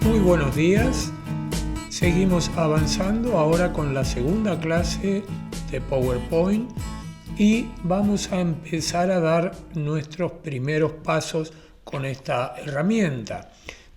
Muy buenos días, seguimos avanzando ahora con la segunda clase de PowerPoint y vamos a empezar a dar nuestros primeros pasos con esta herramienta.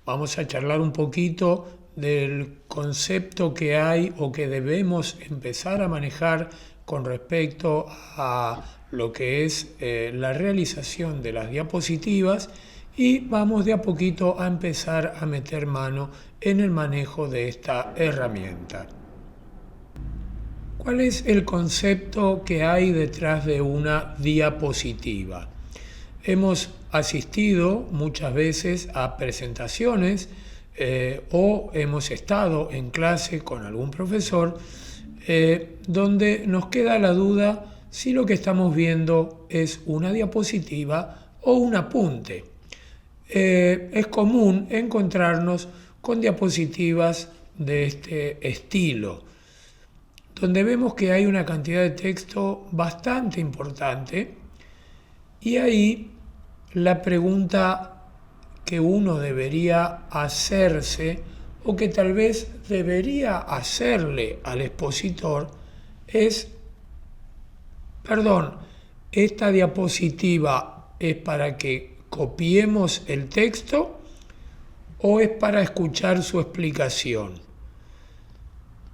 Vamos a charlar un poquito del concepto que hay o que debemos empezar a manejar con respecto a lo que es la realización de las diapositivas y vamos de a poquito a empezar a meter mano en el manejo de esta herramienta. ¿Cuál es el concepto que hay detrás de una diapositiva? Hemos asistido muchas veces a presentaciones o hemos estado en clase con algún profesor donde nos queda la duda si lo que estamos viendo es una diapositiva o un apunte. Es común encontrarnos con diapositivas de este estilo, donde vemos que hay una cantidad de texto bastante importante y ahí la pregunta que uno debería hacerse o que tal vez debería hacerle al expositor es, ¿esta diapositiva es para que copiemos el texto o es para escuchar su explicación?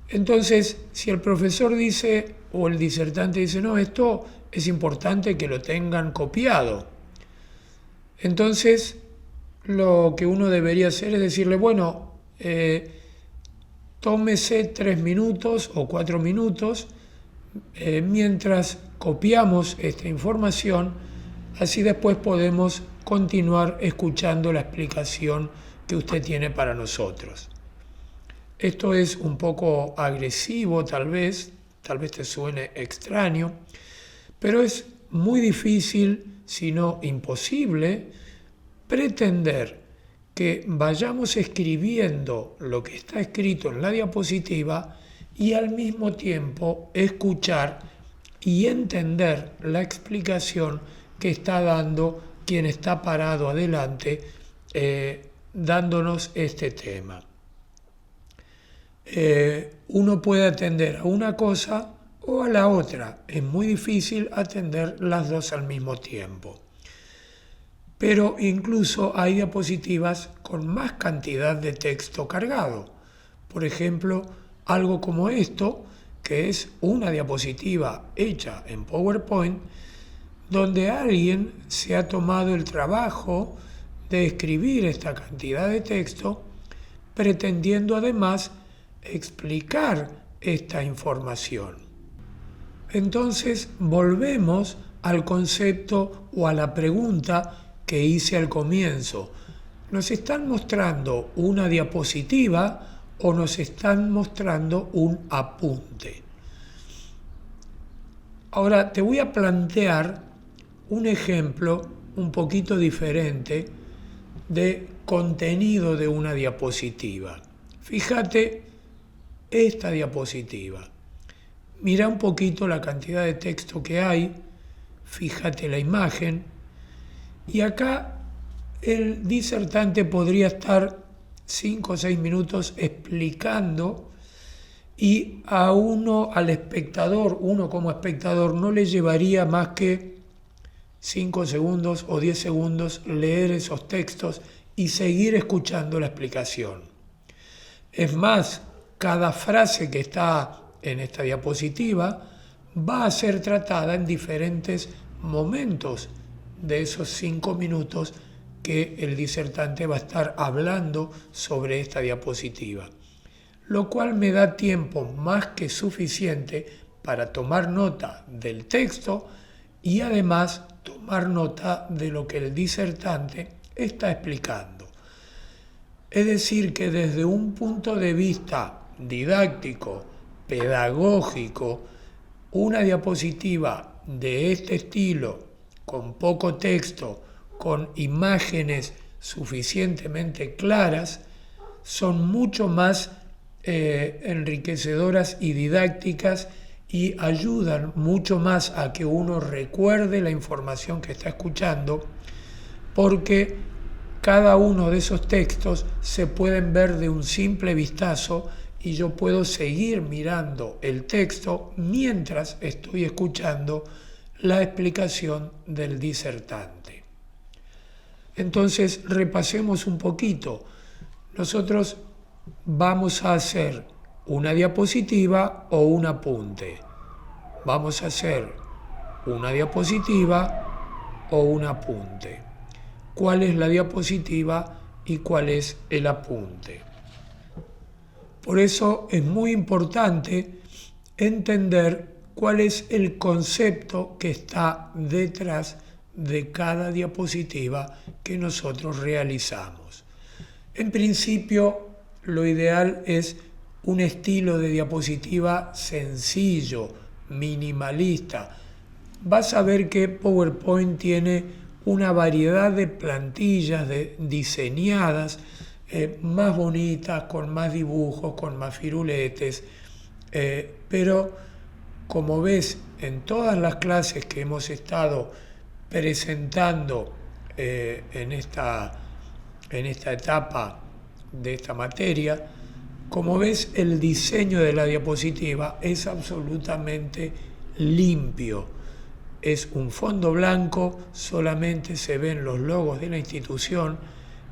Entonces, si el profesor dice o el disertante dice, no, esto es importante que lo tengan copiado, entonces lo que uno debería hacer es decirle, bueno, tómese 3 minutos o 4 minutos mientras copiamos esta información, así después podemos continuar escuchando la explicación que usted tiene para nosotros. Esto es un poco agresivo tal vez te suene extraño, pero es muy difícil, si no imposible, pretender que vayamos escribiendo lo que está escrito en la diapositiva y al mismo tiempo escuchar y entender la explicación que está dando quien está parado adelante dándonos este tema. Uno puede atender a una cosa o a la otra. Es muy difícil atender las dos al mismo tiempo. Pero incluso hay diapositivas con más cantidad de texto cargado. Por ejemplo, algo como esto, que es una diapositiva hecha en PowerPoint, donde alguien se ha tomado el trabajo de escribir esta cantidad de texto, pretendiendo además explicar esta información. Entonces volvemos al concepto o a la pregunta que hice al comienzo. ¿Nos están mostrando una diapositiva o nos están mostrando un apunte? Ahora te voy a plantear un ejemplo un poquito diferente de contenido de una diapositiva. Fíjate esta diapositiva. Mira un poquito la cantidad de texto que hay, fíjate la imagen, y acá el disertante podría estar 5 o 6 minutos explicando y al espectador, uno como espectador, no le llevaría más que 5 segundos o 10 segundos leer esos textos y seguir escuchando la explicación. Es más, cada frase que está en esta diapositiva va a ser tratada en diferentes momentos de esos 5 minutos que el disertante va a estar hablando sobre esta diapositiva, lo cual me da tiempo más que suficiente para tomar nota del texto y además tomar nota de lo que el disertante está explicando. Es decir, que desde un punto de vista didáctico, pedagógico, una diapositiva de este estilo, con poco texto, con imágenes suficientemente claras, son mucho más enriquecedoras y didácticas y ayudan mucho más a que uno recuerde la información que está escuchando, porque cada uno de esos textos se pueden ver de un simple vistazo y yo puedo seguir mirando el texto mientras estoy escuchando la explicación del disertante. Entonces, repasemos un poquito. Nosotros vamos a hacer una diapositiva o un apunte. Vamos a hacer una diapositiva o un apunte. ¿Cuál es la diapositiva y cuál es el apunte? Por eso es muy importante entender cuál es el concepto que está detrás de cada diapositiva que nosotros realizamos. En principio, lo ideal es un estilo de diapositiva sencillo, minimalista. Vas a ver que PowerPoint tiene una variedad de plantillas diseñadas, más bonitas, con más dibujos, con más firuletes, pero como ves en todas las clases que hemos estado presentando en esta etapa de esta materia, como ves, el diseño de la diapositiva es absolutamente limpio. Es un fondo blanco, solamente se ven los logos de la institución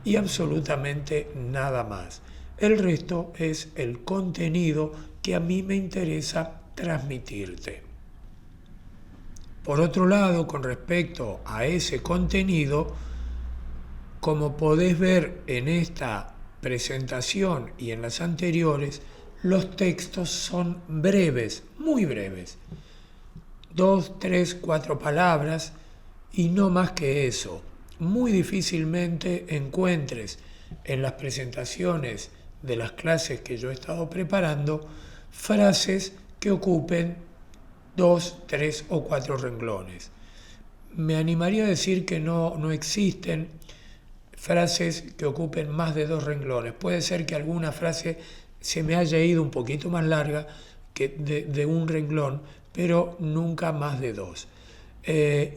y absolutamente nada más. El resto es el contenido que a mí me interesa transmitirte. Por otro lado, con respecto a ese contenido, como podés ver en esta presentación y en las anteriores, los textos son breves, muy breves. 2, 3, 4 palabras y no más que eso. Muy difícilmente encuentres en las presentaciones de las clases que yo he estado preparando frases que ocupen 2, 3 o 4 renglones. Me animaría a decir que no existen frases que ocupen más de 2 renglones. Puede ser que alguna frase se me haya ido un poquito más larga que de un renglón, pero nunca más de 2.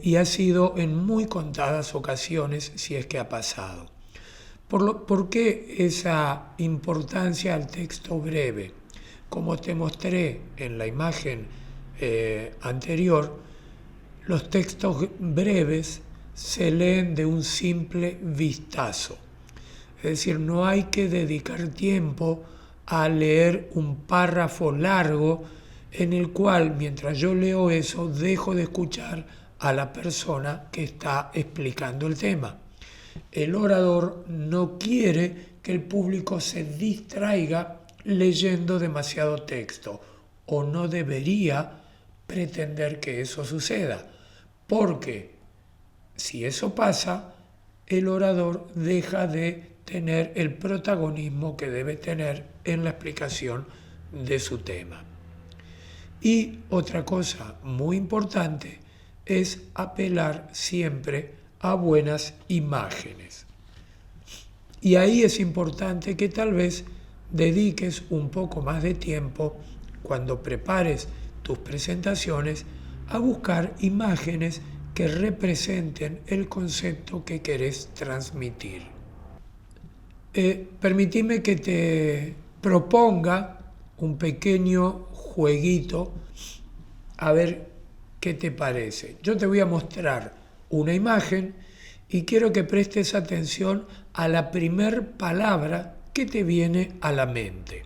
Y ha sido en muy contadas ocasiones si es que ha pasado. ¿Por qué esa importancia al texto breve? Como te mostré en la imagen anterior, los textos breves se leen de un simple vistazo. Es decir, no hay que dedicar tiempo a leer un párrafo largo en el cual, mientras yo leo eso, dejo de escuchar a la persona que está explicando el tema. El orador no quiere que el público se distraiga leyendo demasiado texto, o no debería pretender que eso suceda, porque si eso pasa, el orador deja de tener el protagonismo que debe tener en la explicación de su tema. Y otra cosa muy importante es apelar siempre a buenas imágenes. Y ahí es importante que tal vez dediques un poco más de tiempo cuando prepares tus presentaciones a buscar imágenes que representen el concepto que querés transmitir. Permitime que te proponga un pequeño jueguito a ver qué te parece. Yo te voy a mostrar una imagen y quiero que prestes atención a la primer palabra que te viene a la mente.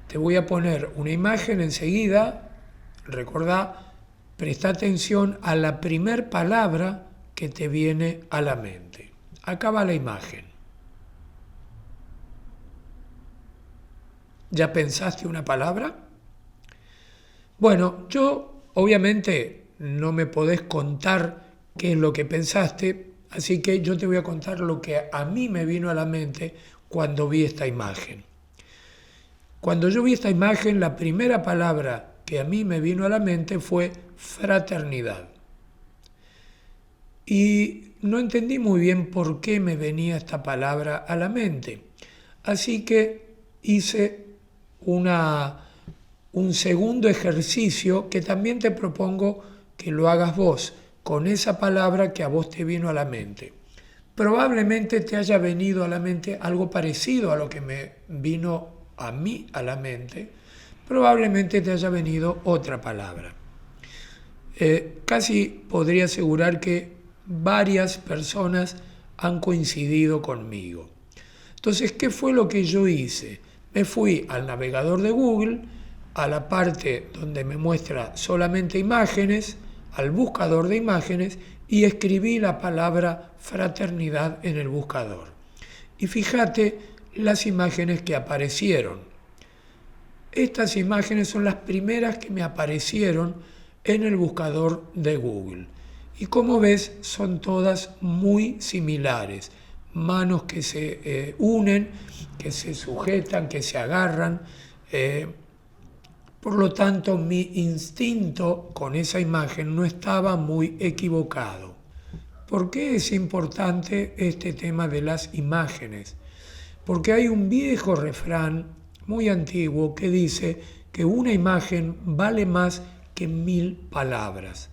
Te voy a poner una imagen enseguida. Recordá, presta atención a la primer palabra que te viene a la mente. Acá va la imagen. ¿Ya pensaste una palabra? Bueno, yo obviamente no me podés contar qué es lo que pensaste, así que yo te voy a contar lo que a mí me vino a la mente cuando vi esta imagen. Cuando yo vi esta imagen, la primera palabra que a mí me vino a la mente fue fraternidad. Y no entendí muy bien por qué me venía esta palabra a la mente. Así que hice un segundo ejercicio que también te propongo que lo hagas vos, con esa palabra que a vos te vino a la mente. probablemente te haya venido a la mente algo parecido a lo que me vino a mí a la mente, probablemente te haya venido otra palabra. Casi podría asegurar que varias personas han coincidido conmigo. Entonces, ¿qué fue lo que yo hice? Me fui al navegador de Google, a la parte donde me muestra solamente imágenes, al buscador de imágenes, y escribí la palabra fraternidad en el buscador. Y fíjate las imágenes que aparecieron. Estas imágenes son las primeras que me aparecieron en el buscador de Google. Y como ves, son todas muy similares. Manos que se unen, que se sujetan, que se agarran. Por lo tanto, mi instinto con esa imagen no estaba muy equivocado. ¿Por qué es importante este tema de las imágenes? Porque hay un viejo refrán muy antiguo que dice que una imagen vale más que 1000 palabras.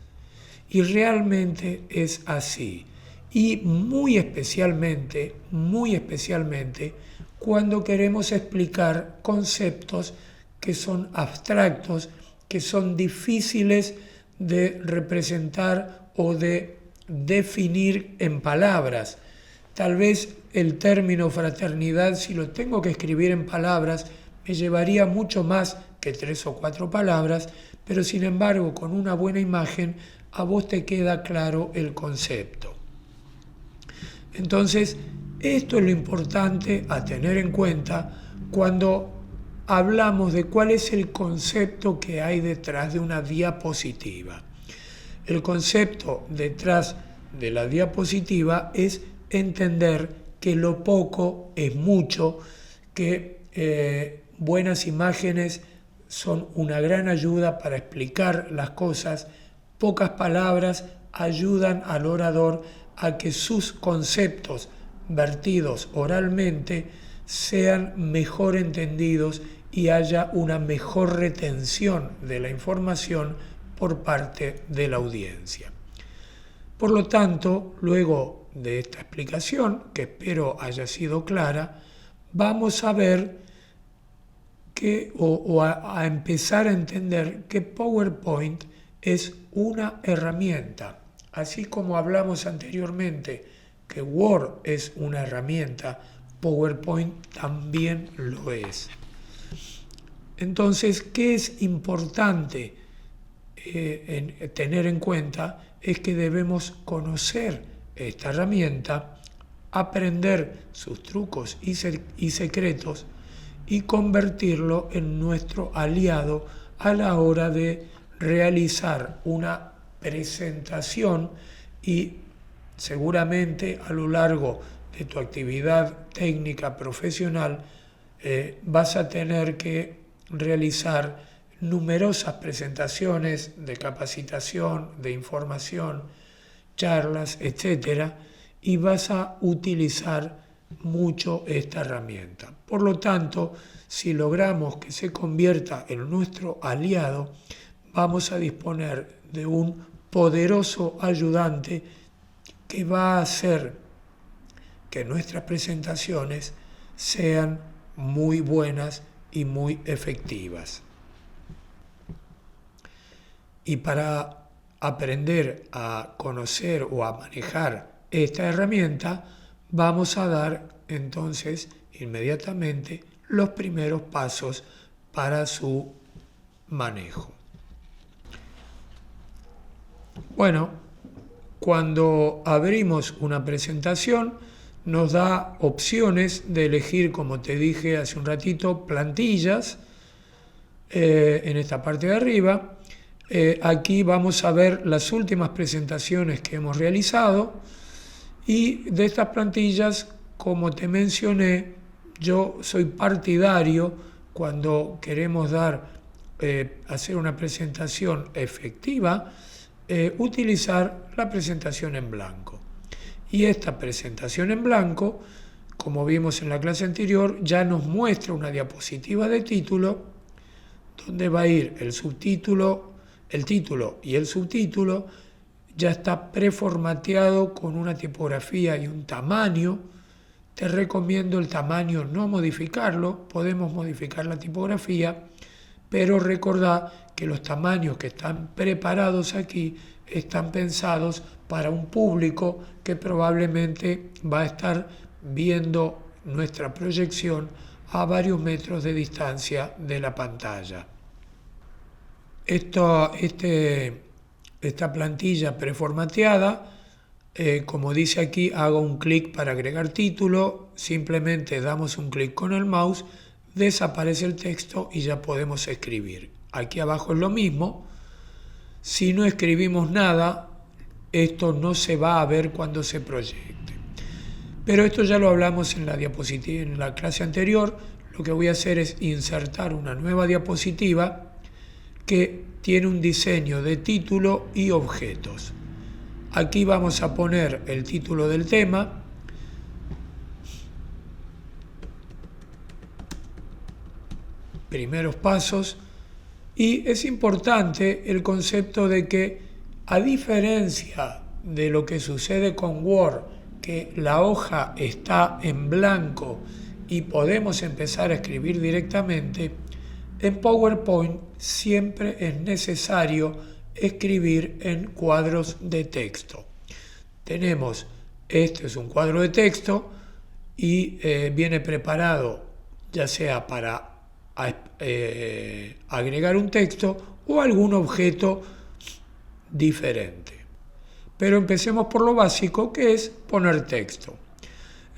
Y realmente es así. Y muy especialmente, cuando queremos explicar conceptos que son abstractos, que son difíciles de representar o de definir en palabras. Tal vez el término fraternidad, si lo tengo que escribir en palabras, me llevaría mucho más que 3 o 4 palabras, pero sin embargo, con una buena imagen, a vos te queda claro el concepto. Entonces, esto es lo importante a tener en cuenta cuando hablamos de cuál es el concepto que hay detrás de una diapositiva. El concepto detrás de la diapositiva es entender que lo poco es mucho, que buenas imágenes son una gran ayuda para explicar las cosas, pocas palabras ayudan al orador a que sus conceptos vertidos oralmente sean mejor entendidos y haya una mejor retención de la información por parte de la audiencia. Por lo tanto, luego de esta explicación, que espero haya sido clara, vamos a ver a empezar a entender que PowerPoint es una herramienta. Así como hablamos anteriormente que Word es una herramienta, PowerPoint también lo es. Entonces, ¿qué es importante tener en cuenta? Es que debemos conocer esta herramienta, aprender sus trucos y secretos y convertirlo en nuestro aliado a la hora de realizar una presentación y seguramente a lo largo de tu actividad técnica profesional vas a tener que realizar numerosas presentaciones de capacitación, de información, charlas, etc. Y vas a utilizar mucho esta herramienta. Por lo tanto, si logramos que se convierta en nuestro aliado, vamos a disponer de un poderoso ayudante que va a hacer que nuestras presentaciones sean muy buenas y muy efectivas. Y para aprender a conocer o a manejar esta herramienta, vamos a dar entonces inmediatamente los primeros pasos para su manejo. Bueno, cuando abrimos una presentación nos da opciones de elegir, como te dije hace un ratito, plantillas en esta parte de arriba. Aquí vamos a ver las últimas presentaciones que hemos realizado y de estas plantillas, como te mencioné, yo soy partidario cuando queremos hacer una presentación efectiva, utilizar la presentación en blanco. Y esta presentación en blanco, como vimos en la clase anterior, ya nos muestra una diapositiva de título donde va a ir el subtítulo, el título y el subtítulo, ya está preformateado con una tipografía y un tamaño. Te recomiendo el tamaño no modificarlo, podemos modificar la tipografía, pero recordá que los tamaños que están preparados aquí están pensados para un público que probablemente va a estar viendo nuestra proyección a varios metros de distancia de la pantalla. Esta plantilla preformateada, como dice aquí, hago un clic para agregar título, simplemente damos un clic con el mouse, desaparece el texto y ya podemos escribir. Aquí abajo es lo mismo. Si no escribimos nada, esto no se va a ver cuando se proyecte. Pero esto ya lo hablamos en la diapositiva, en la clase anterior. Lo que voy a hacer es insertar una nueva diapositiva que tiene un diseño de título y objetos. Aquí vamos a poner el título del tema. Primeros pasos. Y es importante el concepto de que, a diferencia de lo que sucede con Word, que la hoja está en blanco y podemos empezar a escribir directamente, en PowerPoint siempre es necesario escribir en cuadros de texto. Este es un cuadro de texto y viene preparado ya sea para agregar un texto o algún objeto diferente. Pero empecemos por lo básico, que es poner texto.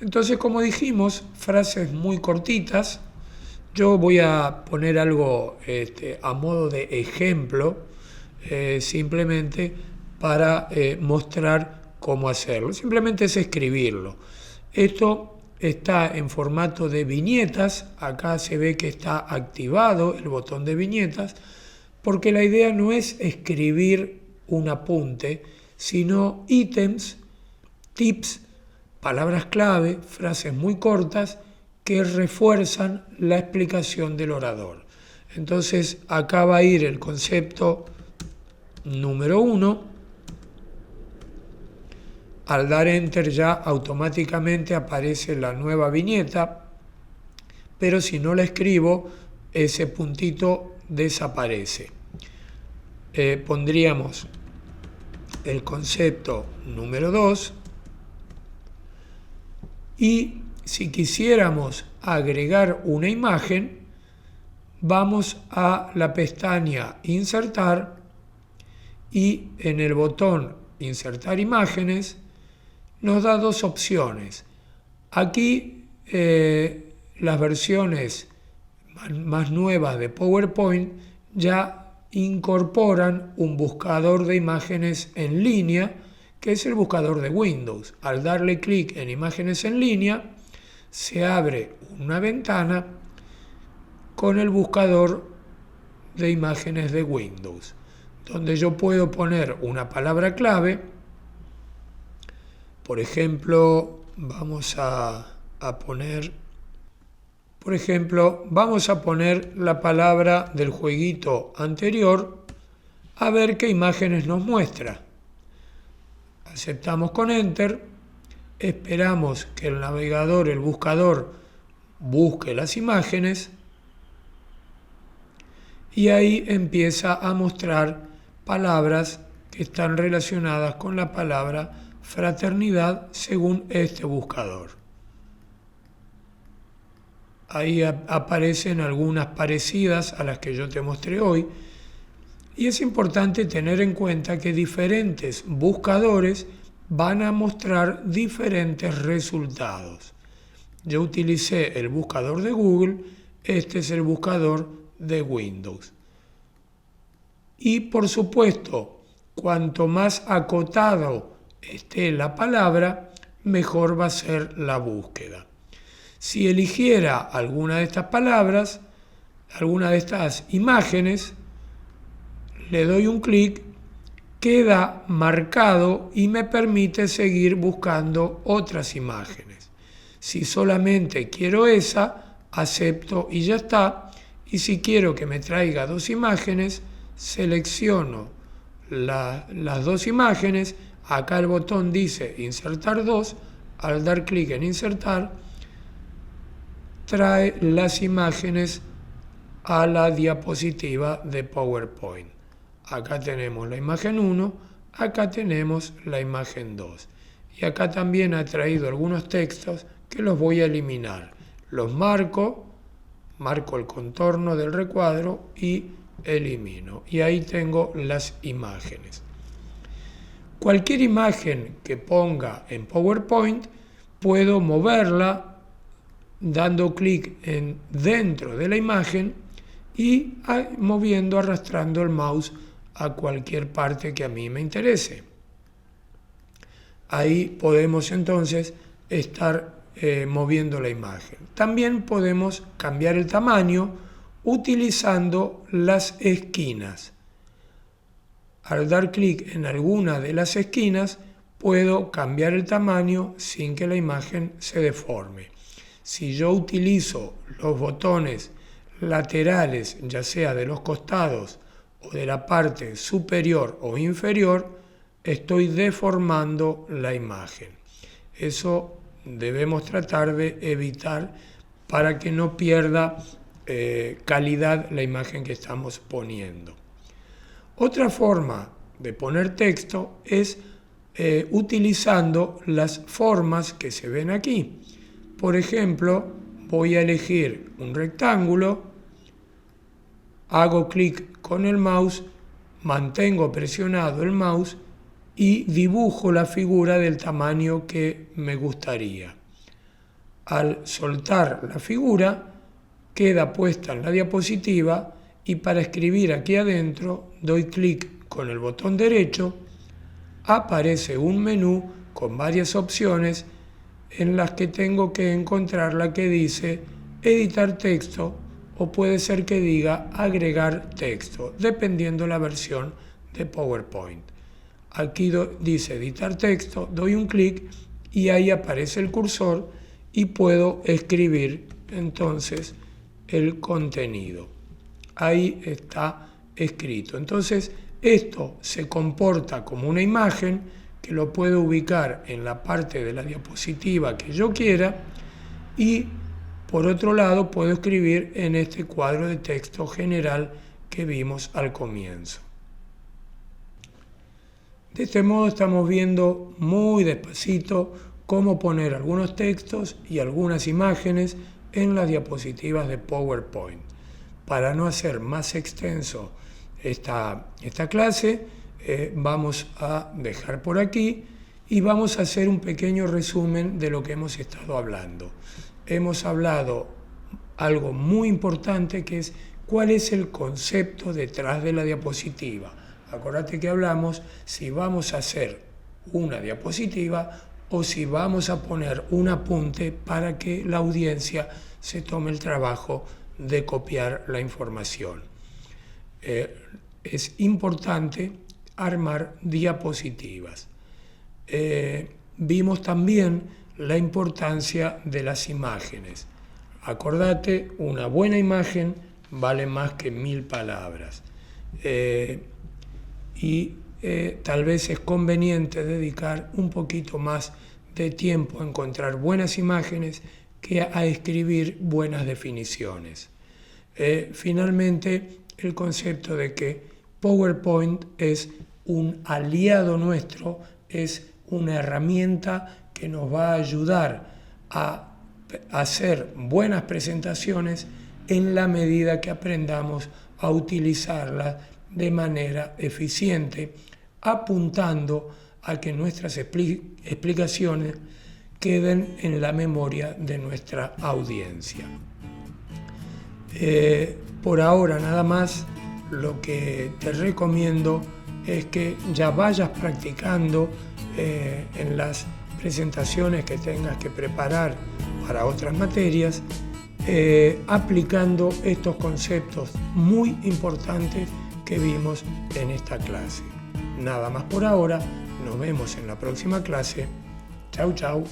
Entonces, como dijimos, frases muy cortitas. Yo voy a poner algo a modo de ejemplo, simplemente para mostrar cómo hacerlo. Simplemente es escribirlo. Esto está en formato de viñetas. Acá se ve que está activado el botón de viñetas, porque la idea no es escribir un apunte, sino ítems, tips, palabras clave, frases muy cortas que refuerzan la explicación del orador. Entonces acá va a ir el concepto número 1. Al dar Enter ya automáticamente aparece la nueva viñeta, pero si no la escribo, ese puntito desaparece. Pondríamos el concepto número 2 y si quisiéramos agregar una imagen, vamos a la pestaña Insertar y en el botón Insertar imágenes nos da dos opciones. Aquí las versiones más nuevas de PowerPoint ya incorporan un buscador de imágenes en línea, que es el buscador de Windows. Al darle clic en imágenes en línea, se abre una ventana con el buscador de imágenes de Windows, donde yo puedo poner una palabra clave. Por ejemplo, vamos a poner la palabra del jueguito anterior, a ver qué imágenes nos muestra. Aceptamos con Enter, esperamos que el navegador, el buscador, busque las imágenes y ahí empieza a mostrar palabras que están relacionadas con la palabra fraternidad según este buscador. Ahí aparecen algunas parecidas a las que yo te mostré hoy. Y es importante tener en cuenta que diferentes buscadores van a mostrar diferentes resultados. Yo utilicé el buscador de Google, este es el buscador de Windows. Y por supuesto, cuanto más acotado esté la palabra, mejor va a ser la búsqueda. Si eligiera alguna de estas palabras, alguna de estas imágenes, le doy un clic, queda marcado y me permite seguir buscando otras imágenes. Si solamente quiero esa, acepto y ya está. Y si quiero que me traiga dos imágenes, selecciono las dos imágenes. Acá el botón dice insertar dos. Al dar clic en insertar, trae las imágenes a la diapositiva de PowerPoint. Acá tenemos la imagen 1, acá tenemos la imagen 2. Y acá también ha traído algunos textos que los voy a eliminar. Los marco el contorno del recuadro y elimino. Y ahí tengo las imágenes. Cualquier imagen que ponga en PowerPoint, puedo moverla dando clic dentro de la imagen y moviendo, arrastrando el mouse a cualquier parte que a mí me interese. Ahí podemos entonces estar moviendo la imagen. También podemos cambiar el tamaño utilizando las esquinas. Al dar clic en alguna de las esquinas, puedo cambiar el tamaño sin que la imagen se deforme. Si yo utilizo los botones laterales, ya sea de los costados o de la parte superior o inferior, estoy deformando la imagen. Eso debemos tratar de evitar para que no pierda calidad la imagen que estamos poniendo. Otra forma de poner texto es utilizando las formas que se ven aquí. Por ejemplo, voy a elegir un rectángulo, hago clic con el mouse, mantengo presionado el mouse y dibujo la figura del tamaño que me gustaría. Al soltar la figura, queda puesta en la diapositiva y para escribir aquí adentro doy clic con el botón derecho, aparece un menú con varias opciones en las que tengo que encontrar la que dice editar texto o puede ser que diga agregar texto, dependiendo la versión de PowerPoint. Aquí dice editar texto, doy un clic y ahí aparece el cursor y puedo escribir entonces el contenido. Ahí está escrito. Entonces esto se comporta como una imagen que lo puedo ubicar en la parte de la diapositiva que yo quiera y por otro lado puedo escribir en este cuadro de texto general que vimos al comienzo. De este modo estamos viendo muy despacito cómo poner algunos textos y algunas imágenes en las diapositivas de PowerPoint. Para no hacer más extenso esta clase, vamos a dejar por aquí y vamos a hacer un pequeño resumen de lo que hemos estado hablando. Hemos hablado algo muy importante que es cuál es el concepto detrás de la diapositiva. Acordate que hablamos si vamos a hacer una diapositiva o si vamos a poner un apunte para que la audiencia se tome el trabajo de copiar la información. Es importante armar diapositivas. Vimos también la importancia de las imágenes. Acordate, una buena imagen vale más que 1000 palabras. Tal vez es conveniente dedicar un poquito más de tiempo a encontrar buenas imágenes que a escribir buenas definiciones. Finalmente, el concepto de que PowerPoint es un aliado nuestro, es una herramienta que nos va a ayudar a hacer buenas presentaciones en la medida que aprendamos a utilizarlas de manera eficiente, apuntando a que nuestras explicaciones queden en la memoria de nuestra audiencia. Por ahora nada más, lo que te recomiendo es que ya vayas practicando en las presentaciones que tengas que preparar para otras materias, aplicando estos conceptos muy importantes que vimos en esta clase. Nada más por ahora, nos vemos en la próxima clase. Chau, chau.